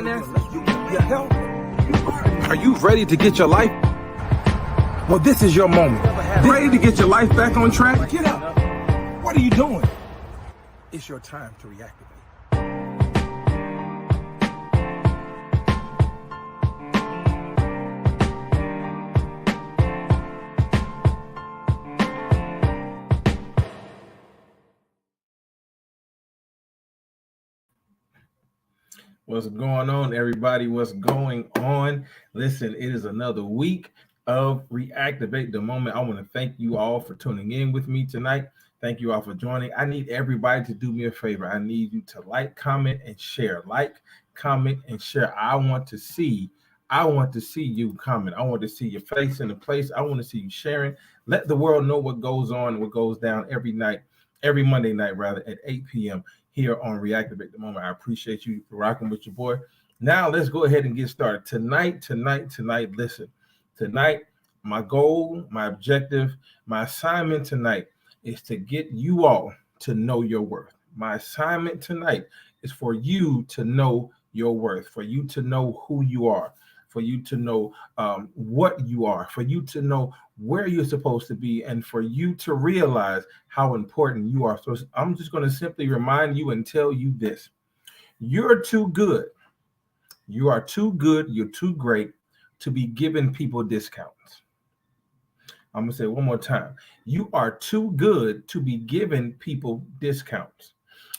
finances, your health. Are you ready to get your life? Well, this is your moment. Ready to get your life back on track? Get up. What are you doing? It's your time to reactivate. What's going on, everybody? What's going on? Listen, it is another week of Reactivate the Moment. I want to thank you all for tuning in with me tonight. Thank you all for joining. I need everybody to do me a favor. I need you to like, comment, and share. Like, comment, and share. I want to see you comment. I want to see your face in the place. I want to see you sharing. Let the world know what goes on, what goes down every Monday night, at 8 p.m. here on Reactivate the Moment. I appreciate you rocking with your boy. Now let's go ahead and get started. Tonight, listen. Tonight, my goal, my objective, my assignment tonight is to get you all to know your worth. My assignment tonight is for you to know your worth, for you to know who you are, for you to know what you are, for you to know where you're supposed to be, and for you to realize how important you are. So I'm just going to simply remind you and tell you this. You're too good. You are too good. You're too great to be giving people discounts. I'm going to say it one more time. You are too good to be giving people discounts.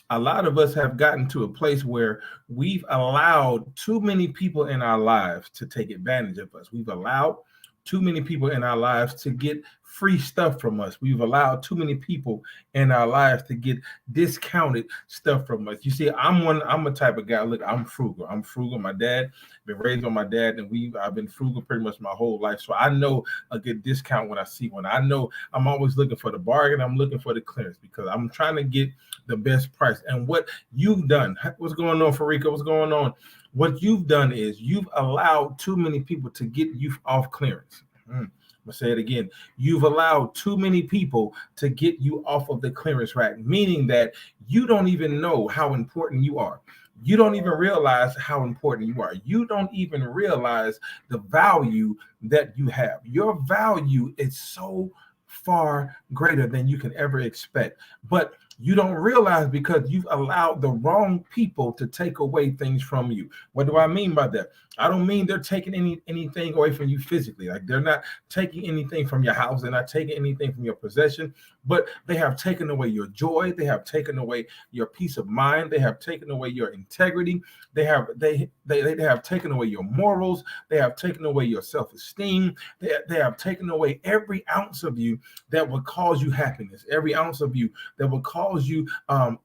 A lot of us have gotten to a place where we've allowed too many people in our lives to take advantage of us. We've allowed too many people in our lives to get free stuff from us. We've allowed too many people in our lives to get discounted stuff from us. You see, I'm a type of guy. Look, I'm frugal. My dad, been raised on my dad, and I've been frugal pretty much my whole life. So I know a good discount when I see one. I know I'm always looking for the bargain. I'm looking for the clearance because I'm trying to get the best price. And what you've done, what's going on, Farika? What's going on? What you've done is you've allowed too many people to get you off clearance. I'm gonna say it again. You've allowed too many people to get you off of the clearance rack, meaning that you don't even know how important you are. You don't even realize how important you are. You don't even realize the value that you have. Your value is so far greater than you can ever expect. But you don't realize because you've allowed the wrong people to take away things from you. What do I mean by that? I don't mean they're taking anything away from you physically. Like they're not taking anything from your house. They're not taking anything from your possession, but they have taken away your joy. They have taken away your peace of mind. They have taken away your integrity. They have taken away your morals. They have taken away your self-esteem. They have taken away every ounce of you that would cause you happiness, every ounce of you that would cause you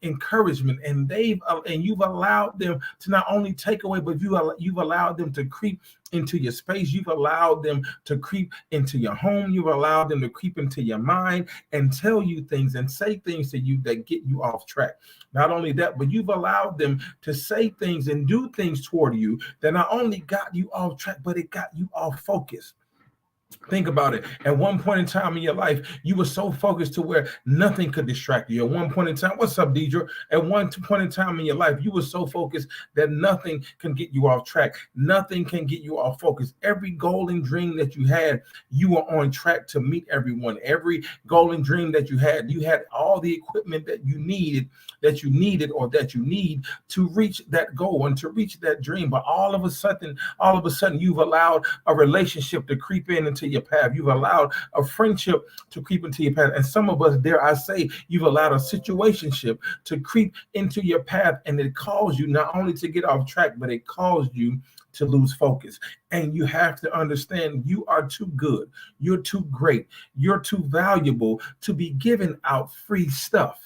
encouragement. And you've allowed them to not only take away, but you've allowed them to creep into your space. You've allowed them to creep into your home. You've allowed them to creep into your mind and tell you things and say things to you that get you off track. Not only that, but you've allowed them to say things and do things toward you that not only got you off track, but it got you off focus. Think about it. At one point in time in your life, you were so focused to where nothing could distract you. At one point in time, what's up, Deidre? At one point in time in your life, you were so focused that nothing can get you off track. Nothing can get you off focus. Every goal and dream that you had, you were on track to meet everyone. Every goal and dream that you had all the equipment that you need to reach that goal and to reach that dream. But all of a sudden, you've allowed a relationship to creep into your path. You've allowed a friendship to creep into your path. And some of us, dare I say, you've allowed a situationship to creep into your path. And it caused you not only to get off track, but it caused you to lose focus. And you have to understand you are too good. You're too great. You're too valuable to be giving out free stuff.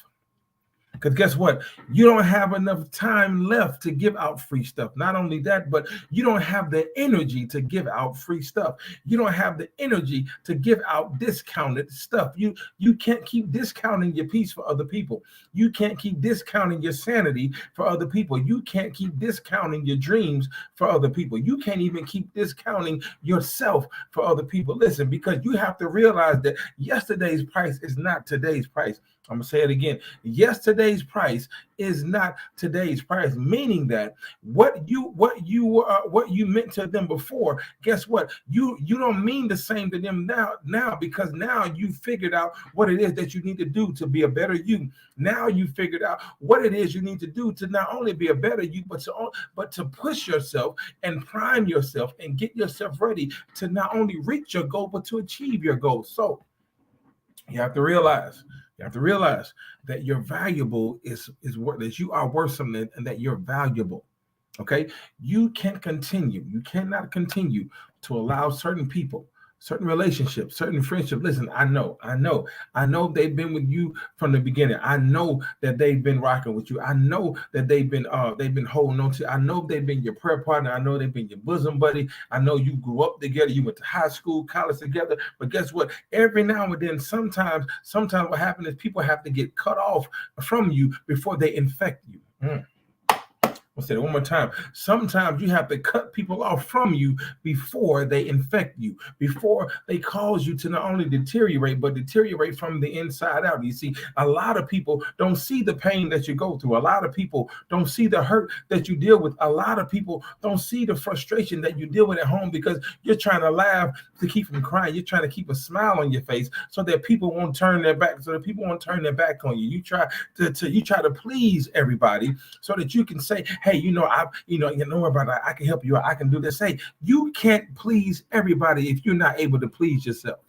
Because guess what? You don't have enough time left to give out free stuff. Not only that, but you don't have the energy to give out free stuff. You don't have the energy to give out discounted stuff. You can't keep discounting your peace for other people. You can't keep discounting your sanity for other people. You can't keep discounting your dreams for other people. You can't even keep discounting yourself for other people. Listen, because you have to realize that yesterday's price is not today's price. I'm gonna say it again. Yesterday's price is not today's price, meaning that what you meant to them before, guess what? You don't mean the same to them now because now you figured out what it is that you need to do to be a better you. Now you figured out what it is you need to do to not only be a better you, but to push yourself and prime yourself and get yourself ready to not only reach your goal but to achieve your goal. So you have to realize that you're valuable is worth that you are worth something and that you're valuable. Okay, you cannot continue to allow certain people, certain relationships, certain friendships. Listen, I know they've been with you from the beginning. I know that they've been rocking with you. I know that they've been holding on to you. I know they've been your prayer partner. I know they've been your bosom buddy. I know you grew up together. You went to high school, college together. But guess what? Every now and then, sometimes what happens is people have to get cut off from you before they infect you. I'll say it one more time. Sometimes you have to cut people off from you before they infect you, before they cause you to not only deteriorate, but deteriorate from the inside out. You see, a lot of people don't see the pain that you go through. A lot of people don't see the hurt that you deal with. A lot of people don't see the frustration that you deal with at home because you're trying to laugh to keep from crying. You're trying to keep a smile on your face so that people won't turn their back, on you. You try to please everybody so that you can say, hey, you know about that. I can help you. I can do this. Hey, you can't please everybody if you're not able to please yourself.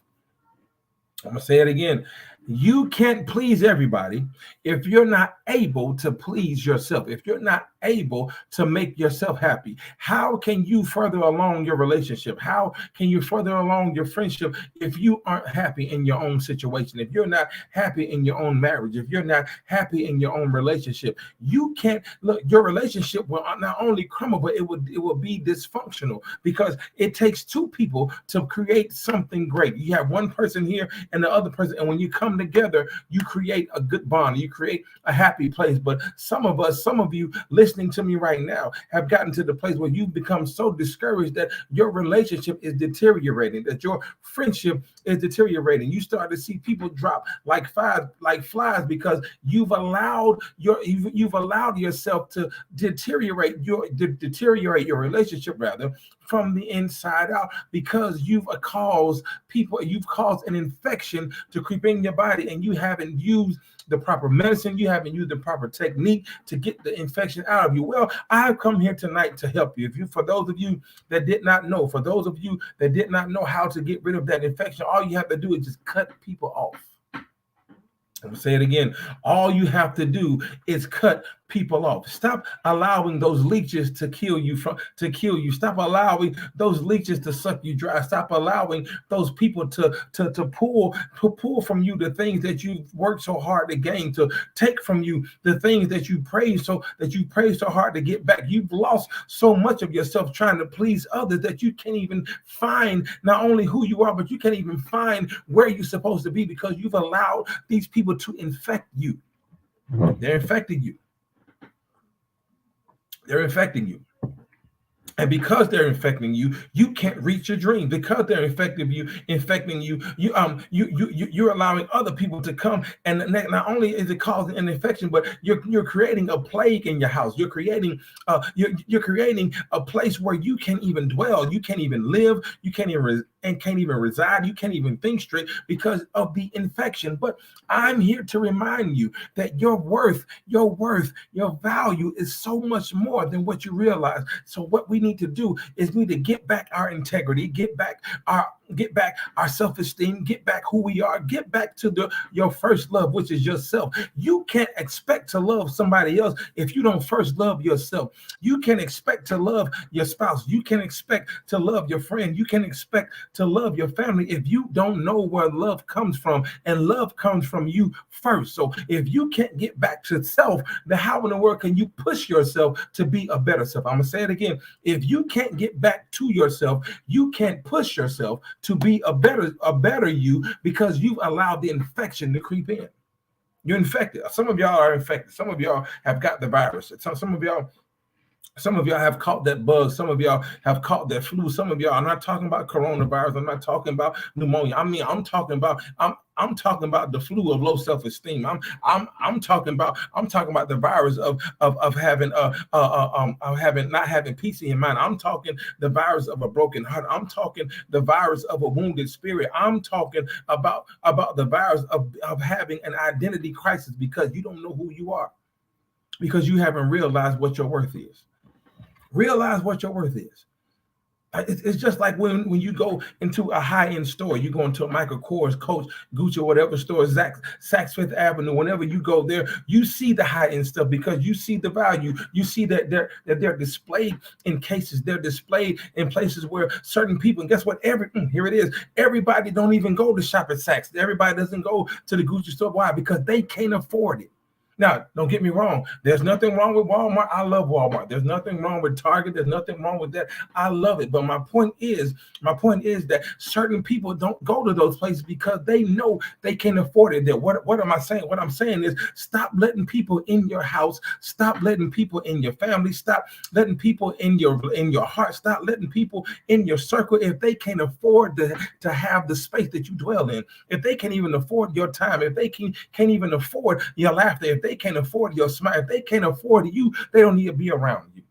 I'm going to say it again. You can't please everybody if you're not able to please yourself, if you're not able to make yourself happy. How can you further along your relationship? How can you further along your friendship if you aren't happy in your own situation? If you're not happy in your own marriage, if you're not happy in your own relationship, you can't look. Your relationship will not only crumble, but it will be dysfunctional because it takes two people to create something great. You have one person here and the other person, and when you come together, you create a good bond, you create a happy place. But some of you listening to me right now have gotten to the place where you've become so discouraged that your relationship is deteriorating, that your friendship is deteriorating. You start to see people drop like flies because you've allowed yourself to deteriorate your relationship rather from the inside out because you've caused an infection to creep in your body and you haven't used the proper medicine, you haven't used the proper technique to get the infection out of you. Well, I've come here tonight to help you. For those of you that did not know how to get rid of that infection, all you have to do is just cut people off. I'm going to say it again. All you have to do is cut people off. Stop allowing those leeches to kill you. Stop allowing those leeches to suck you dry. Stop allowing those people to pull from you the things that you've worked so hard to gain, to take from you the things that you praise so hard to get back. You've lost so much of yourself trying to please others that you can't even find not only who you are, but you can't even find where you're supposed to be because you've allowed these people to infect you. They're infecting you. And because they're infecting you, you can't reach your dream. Because they're infecting you, you're allowing other people to come, and not only is it causing an infection, but you're creating a plague in your house. You're creating a place where you can't even dwell, you can't even live, you can't even reside, you can't even think straight because of the infection. But I'm here to remind you that your worth, your value is so much more than what you realize. So what we need to do is we need to get back our integrity, get back our self-esteem, get back who we are, get back to your first love, which is yourself. You can't expect to love somebody else if you don't first love yourself. You can expect to love your spouse. You can expect to love your friend. You can expect to love your family if you don't know where love comes from, and love comes from you first. So if you can't get back to self, then how in the world can you push yourself to be a better self? I'm gonna say it again. If you can't get back to yourself, you can't push yourself to be a better you because you've allowed the infection to creep in. You're infected. Some of y'all are infected. Some of y'all have got the virus. Some of y'all Some of y'all have caught that bug. Some of y'all have caught that flu. Some of y'all, I'm not talking about coronavirus. I'm not talking about pneumonia. I mean, I'm talking about the flu of low self-esteem. I'm talking about the virus of having not having peace in your mind. I'm talking the virus of a broken heart. I'm talking the virus of a wounded spirit. I'm talking about the virus of having an identity crisis because you don't know who you are, because you haven't realized what your worth is. Realize what your worth is. It's just like when you go into a high-end store, you go into a Michael Kors, Coach, Gucci, or whatever store, Saks Fifth Avenue, whenever you go there, you see the high-end stuff because you see the value. You see that they're displayed in cases. They're displayed in places where certain people, and guess what? Here it is. Everybody don't even go to shop at Saks. Everybody doesn't go to the Gucci store. Why? Because they can't afford it. Now, don't get me wrong. There's nothing wrong with Walmart. I love Walmart. There's nothing wrong with Target. There's nothing wrong with that. I love it. But my point is that certain people don't go to those places because they know they can't afford it. What am I saying? What I'm saying is stop letting people in your house. Stop letting people in your family. Stop letting people in your heart. Stop letting people in your circle if they can't afford to have the space that you dwell in. If they can't even afford your time. If they can't even afford your laughter. If they can't afford your smile, if they can't afford you, they don't need to be around you.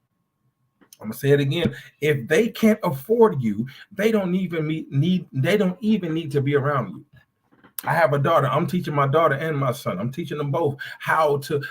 I'm gonna say it again. If they can't afford you, they don't even need to be around you. I have a daughter. I'm teaching my daughter and my son. I'm teaching them both how to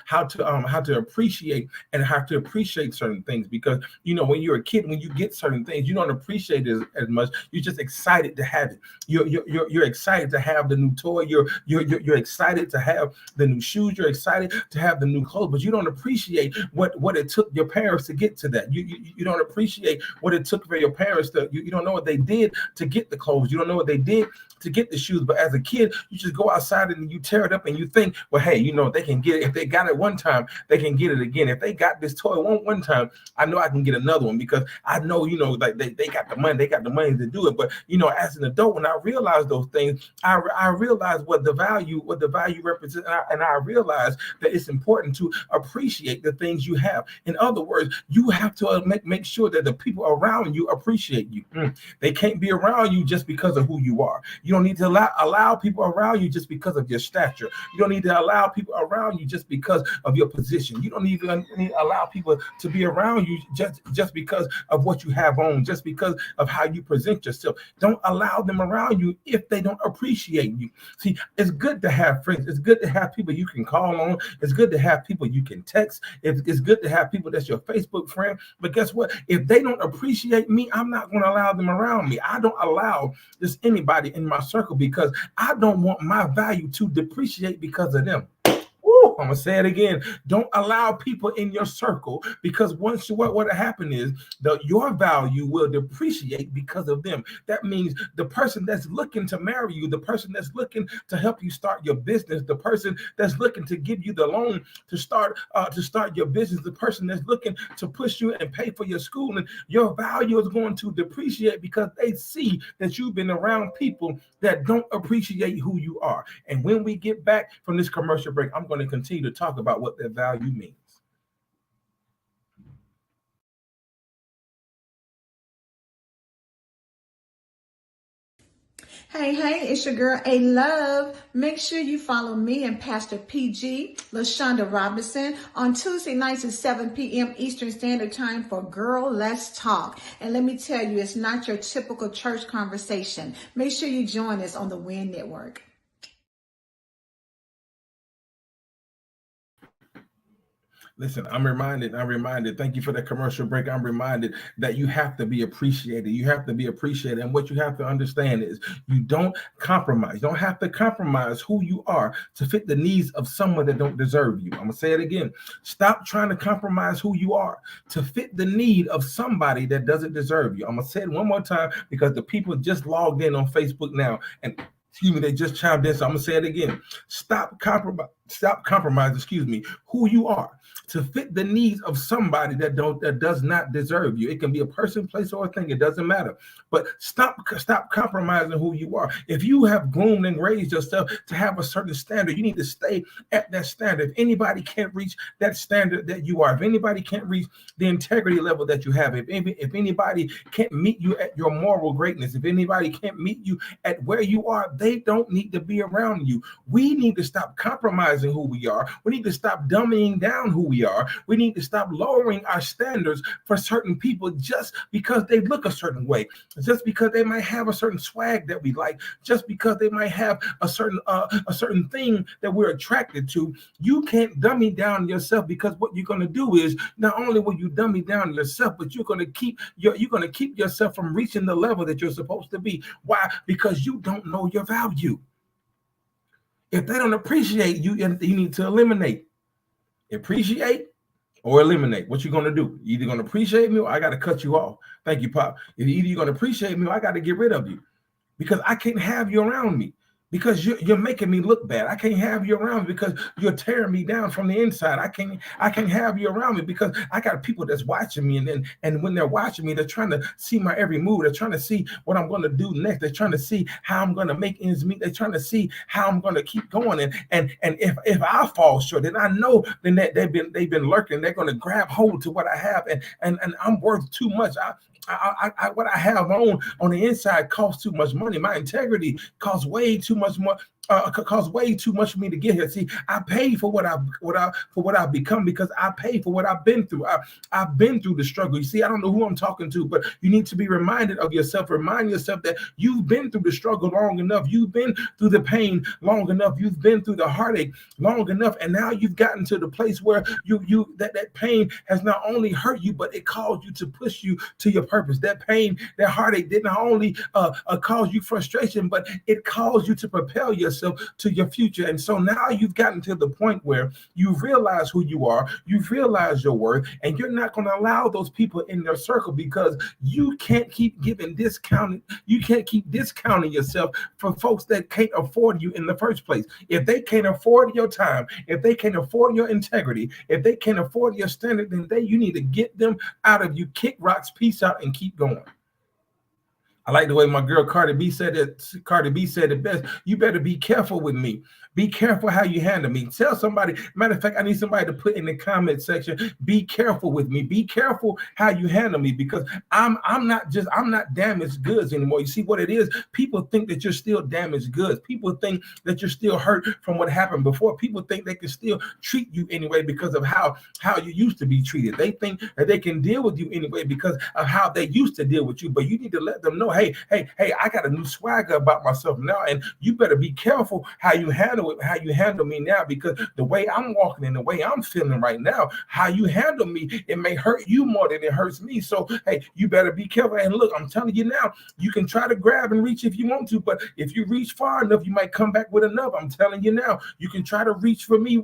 appreciate and how to appreciate certain things, because when you're a kid, when you get certain things, you don't appreciate it as much. You're just excited to have it. You're excited to have the new toy. You're excited to have the new shoes. You're excited to have the new clothes, but you don't appreciate what it took your parents to get to that. You don't appreciate what it took for your parents to. You don't know what they did to get the clothes. You don't know what they did to get the shoes. But as a kid, you just go outside and you tear it up and you think, well, hey, they can get it. If they got it one time, they can get it again. If they got this toy one time, I know I can get another one, because I know, like they got the money, to do it. But as an adult, when I realize those things, I realize what the value represents, and I realize that it's important to appreciate the things you have. In other words, you have to make sure that the people around you appreciate you. They can't be around you just because of who you are. You don't need to allow people around you just because of your stature. You don't need to allow people around you just because of your position. You don't even need to allow people to be around you just because of what you have on, just because of how you present yourself. Don't allow them around you if they don't appreciate you. See, it's good to have friends. It's good to have people you can call on. It's good to have people you can text. It's good to have people that's your Facebook friend. But guess what? If they don't appreciate me, I'm not going to allow them around me. I don't allow just anybody in my circle, because I don't want my value to depreciate because of them. I'm gonna say it again. Don't allow people in your circle, because once what happen is your value will depreciate because of them. That means the person that's looking to marry you, the person that's looking to help you start your business, the person that's looking to give you the loan to start your business, the person that's looking to push you and pay for your schooling, your value is going to depreciate because they see that you've been around people that don't appreciate who you are. And when we get back from this commercial break, I'm going to continue to talk about what that value means. Hey, it's your girl, A Love. Make sure you follow me and Pastor PG, LaShonda Robinson, on Tuesday nights at 7 p.m. Eastern Standard Time for Girl Let's Talk. And let me tell you, it's not your typical church conversation. Make sure you join us on the WIN Network. Listen, I'm reminded, thank you for that commercial break. I'm reminded that you have to be appreciated. You have to be appreciated. And what you have to understand is you don't compromise. You don't have to compromise who you are to fit the needs of someone that don't deserve you. I'm going to say it again. Stop trying to compromise who you are to fit the need of somebody that doesn't deserve you. I'm going to say it one more time, because the people just logged in on Facebook now, and they just chimed in. So I'm going to say it again. Stop compromising. Stop compromising, who you are to fit the needs of somebody that does not deserve you. It can be a person, place, or a thing. It doesn't matter. But stop compromising who you are. If you have groomed and raised yourself to have a certain standard, you need to stay at that standard. If anybody can't reach that standard that you are, if anybody can't reach the integrity level that you have, if anybody can't meet you at your moral greatness, if anybody can't meet you at where you are, they don't need to be around you. We need to stop compromising who we are. We need to stop dumbing down who we are. We need to stop lowering our standards for certain people just because they look a certain way, just because they might have a certain swag that we like, just because they might have a certain thing that we're attracted to. You can't dummy down yourself, because what you're going to do is not only will you dummy down yourself, but you're going to keep yourself from reaching the level that you're supposed to be. Why? Because you don't know your value. If they don't appreciate you, you need to eliminate. Appreciate or eliminate. What you're going to do? You're either going to appreciate me or I got to cut you off. Thank you, Pop. Either you're going to appreciate me or I got to get rid of you, because I can't have you around me, because you're making me look bad. I can't have you around me because you're tearing me down from the inside. I can't have you around me because I got people that's watching me, and when they're watching me, they're trying to see my every move. They're trying to see what I'm going to do next. They're trying to see how I'm going to make ends meet. They're trying to see how I'm going to keep going. And if I fall short, then I know then that they've been lurking. They're going to grab hold to what I have, and I'm worth too much. What I have on the inside costs too much money. My integrity costs way too much more. Costs way too much for me to get here. See, I paid for what I've become, because I paid for what I've been through. I've been through the struggle. You see, I don't know who I'm talking to, but you need to be reminded of yourself. Remind yourself that you've been through the struggle long enough. You've been through the pain long enough. You've been through the heartache long enough, and now you've gotten to the place where that pain has not only hurt you, but it caused you to push you to your purpose. That pain, that heartache did not only cause you frustration, but it caused you to propel yourself to your future. And so now you've gotten to the point where you realize who you are, you've realized your worth, and you're not going to allow those people in their circle, because you can't keep discounting yourself for folks that can't afford you in the first place. If they can't afford your time, if they can't afford your integrity, if they can't afford your standard, then you need to get them out of you. Kick rocks, peace out, and keep going. I like the way my girl Cardi B said it. Cardi B said it best. You better be careful with me. Be careful how you handle me. Tell somebody. Matter of fact, I need somebody to put in the comment section, be careful with me. Be careful how you handle me, because I'm not damaged goods anymore. You see what it is? People think that you're still damaged goods. People think that you're still hurt from what happened before. People think they can still treat you anyway because of how you used to be treated. They think that they can deal with you anyway because of how they used to deal with you. But you need to let them know, hey, I got a new swagger about myself now, and you better be careful how you handle me now, because the way I'm walking and the way I'm feeling right now, how you handle me, it may hurt you more than it hurts me. So, hey, you better be careful. And look, I'm telling you now, you can try to grab and reach if you want to, but if you reach far enough, you might come back with another. I'm telling you now, you can try to reach for me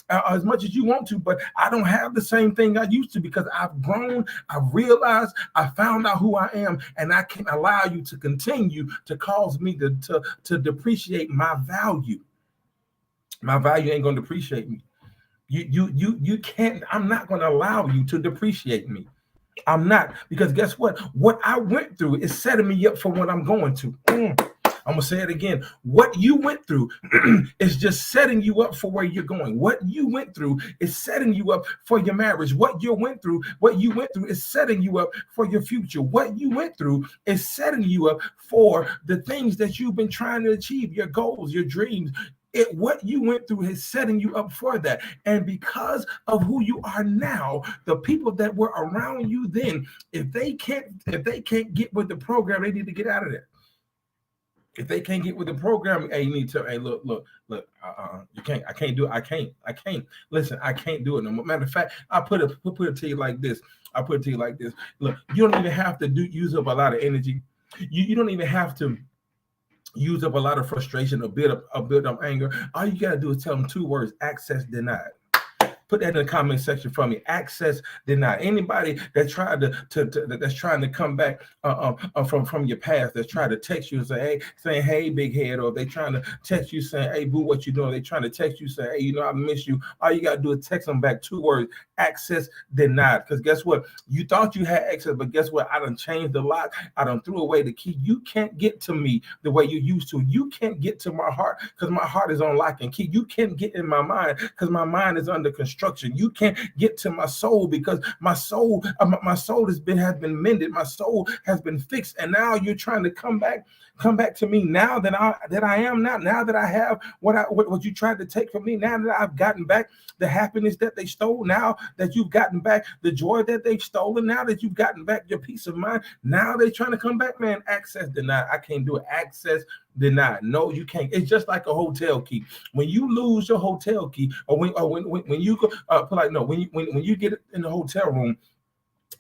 as much as you want to, but I don't have the same thing I used to, because I've grown, I've realized, I found out who I am, and I can't allow you to continue to cause me to depreciate my value. My value ain't going to depreciate me. You can't. I'm not going to allow you to depreciate me. I'm not, because guess what? What I went through is setting me up for what I'm going to. I'm going to say it again. What you went through is just setting you up for where you're going. What you went through is setting you up for your marriage. What you went through is setting you up for your future. What you went through is setting you up for the things that you've been trying to achieve, your goals, your dreams. What you went through is setting you up for that. And because of who you are now, the people that were around you then, if they can't get with the program, they need to get out of there. If they can't get with the program, hey, you need to, hey, look, you can't, I can't do it. I can't. Listen, I can't do it no more. Matter of fact, I put it to you like this. Look, you don't even have to use up a lot of energy. You don't even have to use up a lot of frustration, a bit of anger. All you gotta do is tell them 2 words: access denied. Put that in the comment section for me. Access denied. Anybody that tried that's trying to come back from your past, that's trying to text you and saying, hey, big head, or they trying to text you saying, hey, boo, what you doing? They trying to text you saying, hey, I miss you. All you got to do is text them back 2 words, access denied. Because guess what? You thought you had access, but guess what? I done changed the lock. I done threw away the key. You can't get to me the way you used to. You can't get to my heart because my heart is on lock and key. You can't get in my mind because my mind is under construction. You can't get to my soul because my soul has been mended. My soul has been fixed. And now you're trying to come back to me now that I am now that I have what you tried to take from me, now that I've gotten back the happiness that they stole, now that you've gotten back the joy that they've stolen, now that you've gotten back your peace of mind, now they're trying to come back, man. Access denied. I can't do it. Access denied. No, you can't. It's just like a hotel key. When you lose your hotel key, or when you go when you get in the hotel room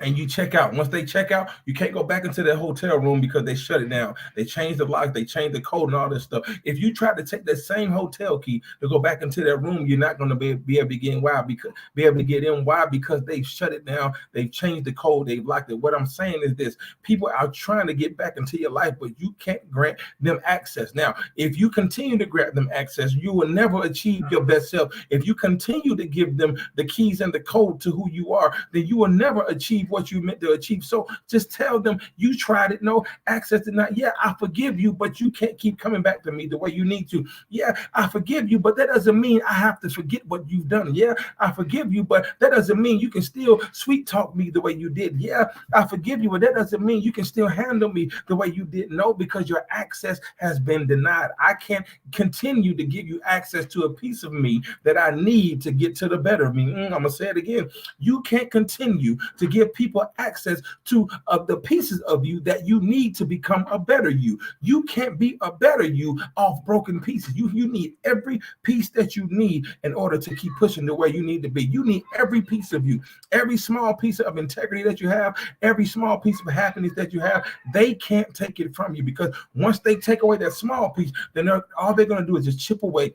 and you check out. Once they check out, you can't go back into that hotel room because they shut it down. They changed the lock, they changed the code and all this stuff. If you try to take that same hotel key to go back into that room, you're not going to be able to get in. Why? Because they've shut it down. They've changed the code. They've locked it. What I'm saying is this: people are trying to get back into your life, but you can't grant them access. Now, if you continue to grant them access, you will never achieve your best self. If you continue to give them the keys and the code to who you are, then you will never achieve what you meant to achieve. So just tell them you tried it. No, access did not. Yeah, I forgive you, but you can't keep coming back to me the way you need to. Yeah, I forgive you, but that doesn't mean I have to forget what you've done. Yeah, I forgive you, but that doesn't mean you can still sweet talk me the way you did. Yeah, I forgive you, but that doesn't mean you can still handle me the way you did. No, because your access has been denied. I can't continue to give you access to a piece of me that I need to get to the better of me. I'm gonna say it again. You can't continue to give people access to the pieces of you that you need to become a better you. You can't be a better you off broken pieces. You need every piece that you need in order to keep pushing the way you need to be. You need every piece of you, every small piece of integrity that you have, every small piece of happiness that you have. They can't take it from you, because once they take away that small piece, then all they're going to do is just chip away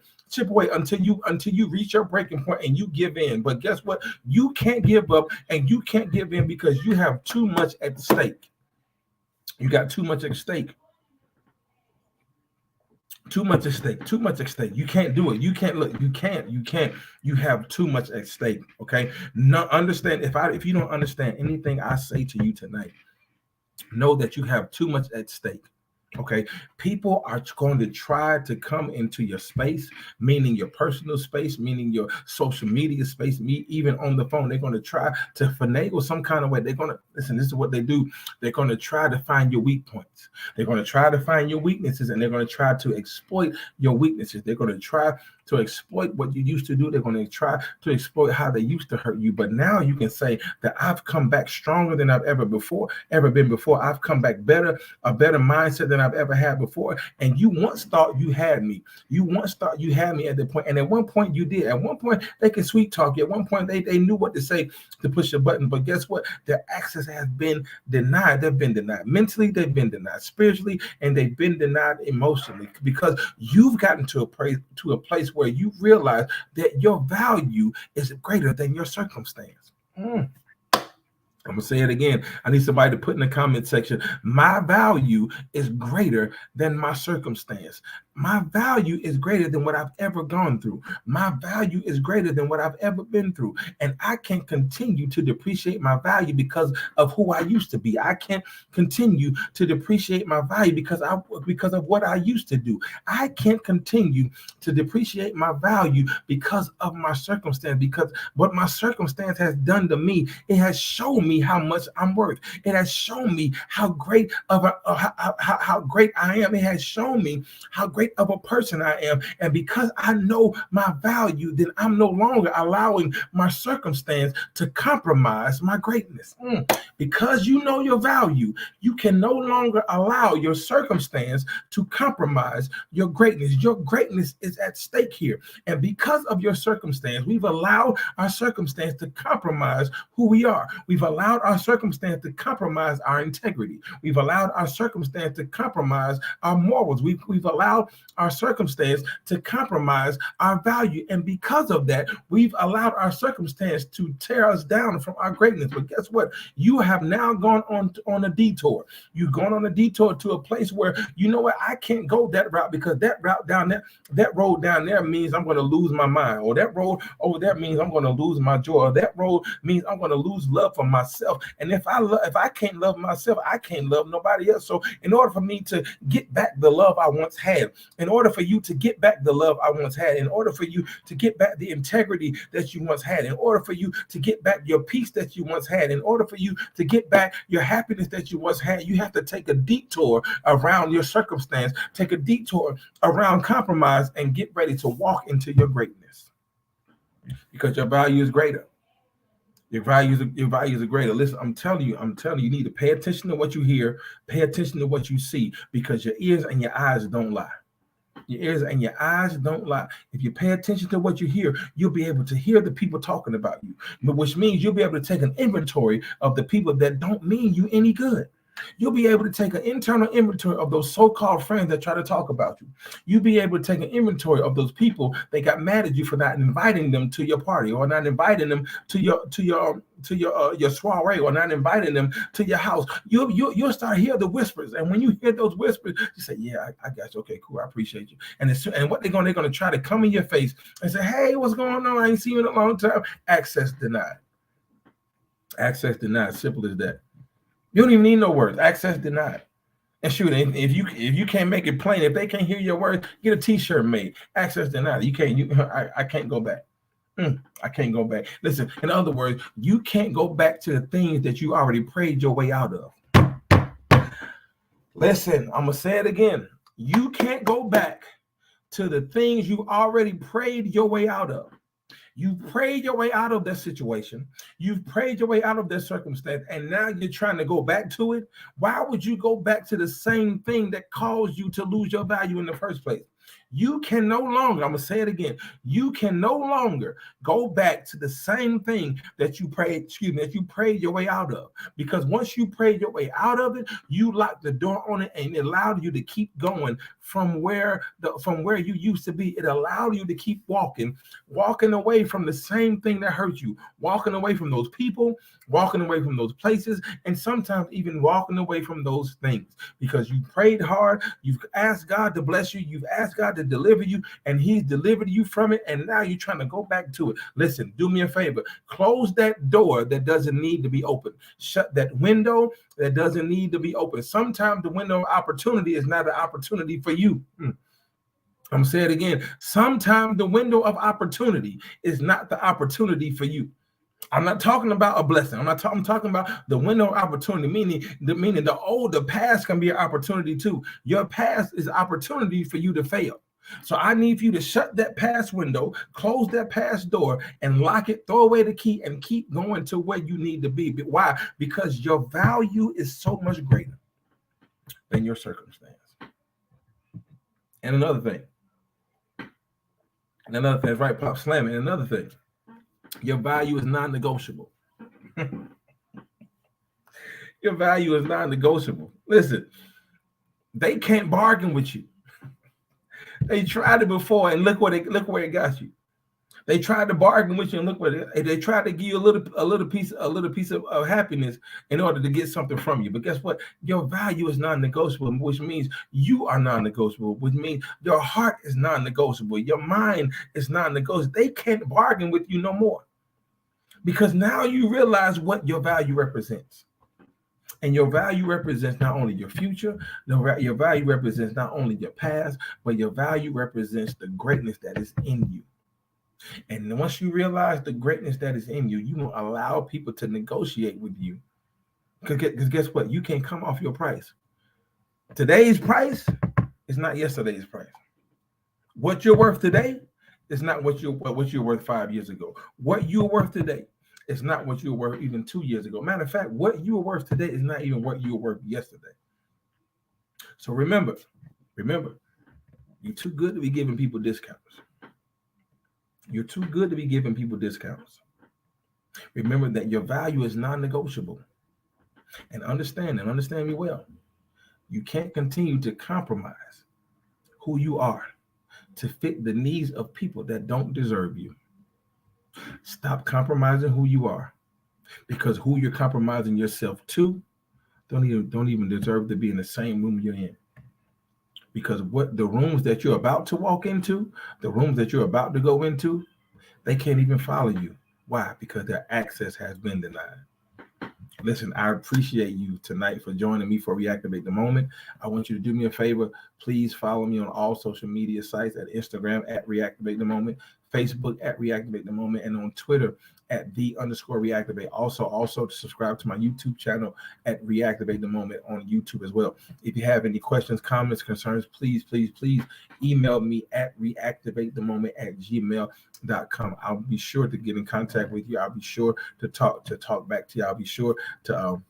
until you reach your breaking point and you give in. But guess what? You can't give up and you can't give in because you have too much at stake. You got too much at stake. Too much at stake. Too much at stake. You can't do it. You can't look. You can't. You have too much at stake. Okay. No, understand. If you don't understand anything I say to you tonight, know that you have too much at stake. Okay, people are going to try to come into your space, meaning your personal space, meaning your social media space, even on the phone. They're going to try to finagle some kind of way. They're going to listen. This is what they do. They're going to try to find your weak points. They're going to try to find your weaknesses, and they're going to try to exploit your weaknesses. They're going to try to exploit what you used to do. They're going to try to exploit how they used to hurt you. But now you can say that I've come back stronger than I've ever been before. I've come back better, a better mindset than I've ever had before. And you once thought you had me. You once thought you had me at that point. And at one point you did. At one point they could sweet talk you. At one point they knew what to say to push a button. But guess what? Their access has been denied. They've been denied mentally. They've been denied spiritually, and they've been denied emotionally, because you've gotten to a place where you realize that your value is greater than your circumstance. I'm going to say it again. I need somebody to put in the comment section, my value is greater than my circumstance. My value is greater than what I've ever gone through. My value is greater than what I've ever been through. And I can't continue to depreciate my value because of who I used to be. I can't continue to depreciate my value because of what I used to do. I can't continue to depreciate my value because of my circumstance, because what my circumstance has done to me, it has shown me how much I'm worth. It has shown me how great how great I am. It has shown me how great of a person I am. And because I know my value, then I'm no longer allowing my circumstance to compromise my greatness. Because you know your value, you can no longer allow your circumstance to compromise your greatness. Your greatness is at stake here. And because of your circumstance, we've allowed our circumstance to compromise who we are. We've allowed allowed our circumstance to compromise our integrity. We've allowed our circumstance to compromise our morals. We've allowed our circumstance to compromise our value. And because of that, we've allowed our circumstance to tear us down from our greatness. But guess what? You have now gone on a detour. You've gone on a detour to a place where, you know what, I can't go that route because that route down there, that road down there means I'm going to lose my mind, or that road over there means I'm going to lose my joy, or that road means I'm going to lose love for myself. And if I can't love myself, I can't love nobody else. So in order for me to get back the love I once had, in order for you to get back the love I once had, in order for you to get back the integrity that you once had, in order for you to get back your peace that you once had, in order for you to get back your happiness that you once had, you have to take a detour around your circumstance, take a detour around compromise, and get ready to walk into your greatness, because your value is greater. Your values are greater. Listen, I'm telling you, you need to pay attention to what you hear, pay attention to what you see, because your ears and your eyes don't lie. Your ears and your eyes don't lie. If you pay attention to what you hear, you'll be able to hear the people talking about you, which means you'll be able to take an inventory of the people that don't mean you any good. You'll be able to take an internal inventory of those so-called friends that try to talk about you. You'll be able to take an inventory of those people that got mad at you for not inviting them to your party, or not inviting them to your soiree, or not inviting them to your house. You'll start hearing the whispers, and when you hear those whispers, you say, "Yeah, I got you. Okay, cool. I appreciate you." And what they're going to try to come in your face and say, "Hey, what's going on? I ain't seen you in a long time." Access denied. Access denied. Simple as that. You don't even need no words. Access denied. And shoot, if you can't make it plain, if they can't hear your words, get a T-shirt made. Access denied. I can't go back. I can't go back. Listen, in other words, you can't go back to the things that you already prayed your way out of. Listen, I'm gonna say it again. You can't go back to the things you already prayed your way out of. You've prayed your way out of that situation. You've prayed your way out of that circumstance, and now you're trying to go back to it. Why would you go back to the same thing that caused you to lose your value in the first place? You can no longer, I'm going to say it again, you can no longer go back to the same thing that you prayed your way out of. Because once you prayed your way out of it, you locked the door on it, and it allowed you to keep going from where you used to be. It allowed you to keep walking away from the same thing that hurt you, walking away from those people, walking away from those places, and sometimes even walking away from those things, because you prayed hard, you've asked God to bless you, you've asked God to deliver you, and He's delivered you from it, and now you're trying to go back to it. Listen, do me a favor. Close that door that doesn't need to be open. Shut that window that doesn't need to be open. Sometimes the window of opportunity is not an opportunity for you. I'm going to say it again. Sometimes the window of opportunity is not the opportunity for you. I'm not talking about a blessing. I'm talking about the window of opportunity, meaning the past can be an opportunity too. Your past is an opportunity for you to fail. So I need for you to shut that past window, close that past door, and lock it, throw away the key, and keep going to where you need to be. But why? Because your value is so much greater than your circumstance. And another thing, right, Pop Slam, and another thing, your value is non-negotiable. Your value is non-negotiable. Listen, they can't bargain with you. They tried it before, and look where it got you. They tried to bargain with you, and look where they tried to give you a little piece of happiness in order to get something from you. But guess what? Your value is non-negotiable, which means you are non-negotiable, which means your heart is non-negotiable. Your mind is non-negotiable. They can't bargain with you no more, because now you realize what your value represents. And your value represents not only your future, your value represents not only your past, but your value represents the greatness that is in you. And once you realize the greatness that is in you, you won't allow people to negotiate with you. Because guess what? You can't come off your price. Today's price is not yesterday's price. What you're worth today is not what you're worth 5 years ago. What you're worth today is not what you were worth even 2 years ago. Matter of fact, what you were worth today is not even what you were worth yesterday. So remember, you're too good to be giving people discounts. You're too good to be giving people discounts. Remember that your value is non-negotiable. And understand me well. You can't continue to compromise who you are to fit the needs of people that don't deserve you. Stop compromising who you are, because who you're compromising yourself to don't even deserve to be in the same room you're in. Because what the rooms that you're about to walk into, the rooms that you're about to go into, they can't even follow you. Why? Because their access has been denied. Listen, I appreciate you tonight for joining me for Reactivate the Moment. I want you to do me a favor. Please follow me on all social media sites, at Instagram at Reactivate the Moment, Facebook at Reactivate the Moment, and on Twitter at _Reactivate. Also to subscribe to my YouTube channel at Reactivate the Moment on YouTube as well. If you have any questions, comments, concerns, please email me at reactivatethemoment@gmail.com. I'll be sure to get in contact with you. I'll be sure to talk back to you. I'll be sure to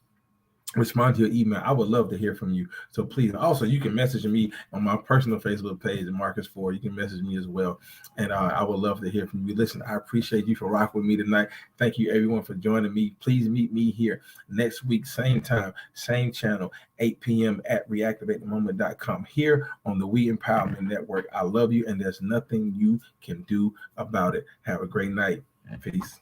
respond to your email. I would love to hear from you. So please, also, you can message me on my personal Facebook page, Marques Ford. You can message me as well. And I would love to hear from you. Listen, I appreciate you for rocking with me tonight. Thank you, everyone, for joining me. Please meet me here next week, same time, same channel, 8 p.m. at reactivatethemoment.com, here on the We Empowerment Network. I love you, and there's nothing you can do about it. Have a great night. Peace.